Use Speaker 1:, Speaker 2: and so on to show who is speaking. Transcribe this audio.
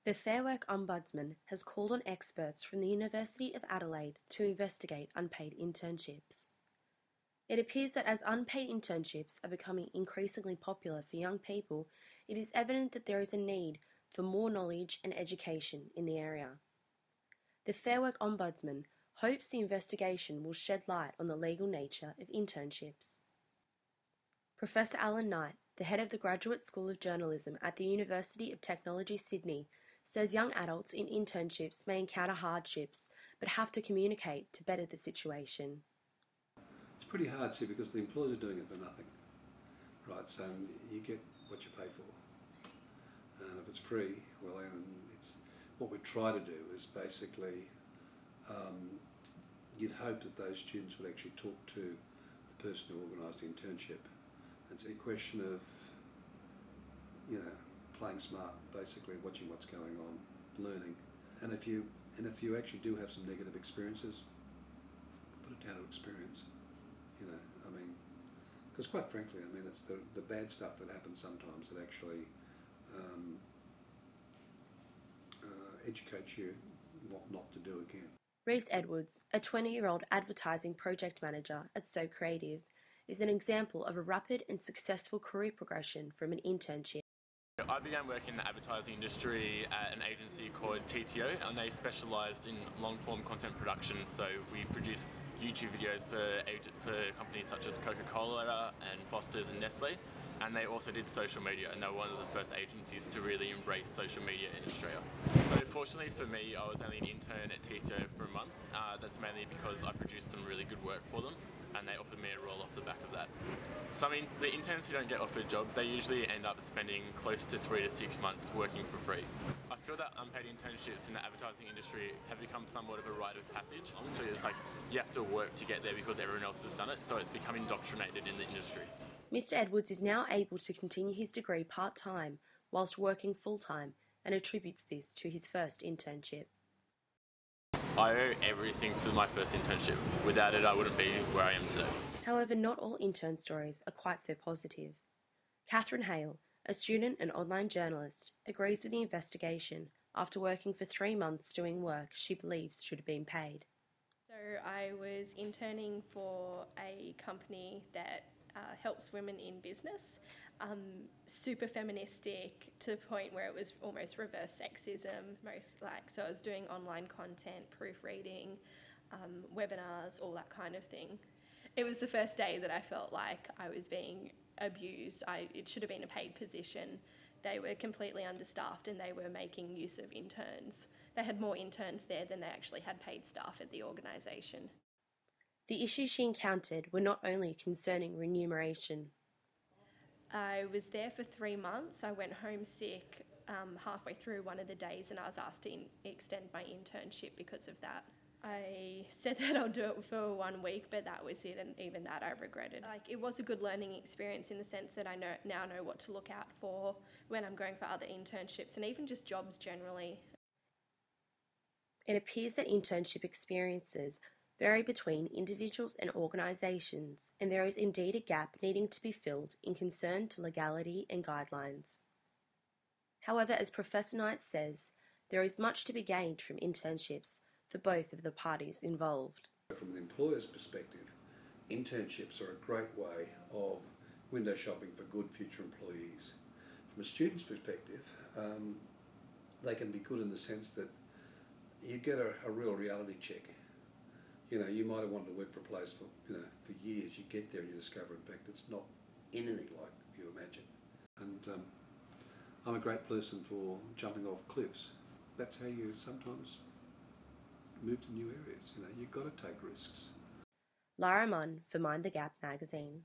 Speaker 1: The Fair Work Ombudsman has called on experts from the University of Adelaide to investigate unpaid internships. It appears that as unpaid internships are becoming increasingly popular for young people, it is evident that there is a need for more knowledge and education in the area. The Fair Work Ombudsman hopes the investigation will shed light on the legal nature of internships. Professor Alan Knight, the head of the Graduate School of Journalism at the University of Technology, Sydney, says young adults in internships may encounter hardships but have to communicate to better the situation.
Speaker 2: It's pretty hard, see, because the employers are doing it for nothing, right? So you get what you pay for, and if it's free, well, then it's what we try to do is basically you'd hope that those students would actually talk to the person who organised the internship. It's a question of, playing smart, basically watching what's going on, learning, and if you actually do have some negative experiences, put it down to experience. Because quite frankly, it's the bad stuff that happens sometimes that actually educates you what not to do again.
Speaker 1: Reese Edwards, a 20-year-old advertising project manager at So Creative, is an example of a rapid and successful career progression from an internship.
Speaker 3: I began working in the advertising industry at an agency called TTO, and they specialised in long-form content production. So we produce YouTube videos for companies such as Coca-Cola and Foster's and Nestle, and they also did social media, and they were one of the first agencies to really embrace social media in Australia. So fortunately for me, I was only an intern at TTO for a month. That's mainly because I produced some really good work for them, and they offered me a role off the back of that. So the interns who don't get offered jobs, they usually end up spending close to 3 to 6 months working for free. I feel that unpaid internships in the advertising industry have become somewhat of a rite of passage. So it's like you have to work to get there because everyone else has done it, so it's become indoctrinated in the industry.
Speaker 1: Mr. Edwards is now able to continue his degree part-time whilst working full-time and attributes this to his first internship.
Speaker 3: I owe everything to my first internship. Without it, I wouldn't be where I am today.
Speaker 1: However, not all intern stories are quite so positive. Catherine Hale, a student and online journalist, agrees with the investigation after working for 3 months doing work she believes should have been paid.
Speaker 4: So I was interning for a company that helps women in business, super feministic to the point where it was almost reverse sexism. So I was doing online content, proofreading, webinars, all that kind of thing. It was the first day that I felt like I was being abused. It should have been a paid position. They were completely understaffed and they were making use of interns. They had more interns there than they actually had paid staff at the organisation.
Speaker 1: The issues she encountered were not only concerning remuneration.
Speaker 4: I was there for 3 months. I went home sick halfway through one of the days and I was asked to extend my internship because of that. I said that I'll do it for 1 week, but that was it, and even that I regretted. It was a good learning experience in the sense that I now know what to look out for when I'm going for other internships and even just jobs generally.
Speaker 1: It appears that internship experiences vary between individuals and organisations, and there is indeed a gap needing to be filled in concern to legality and guidelines. However, as Professor Knight says, there is much to be gained from internships for both of the parties involved.
Speaker 2: From the employer's perspective, internships are a great way of window shopping for good future employees. From a student's perspective, they can be good in the sense that you get a real reality check. You might have wanted to work for a place for years. You get there and you discover, in fact, it's not anything like you imagine. And I'm a great person for jumping off cliffs. That's how you sometimes move to new areas. You've got to take risks.
Speaker 1: Lara Munn for Mind the Gap magazine.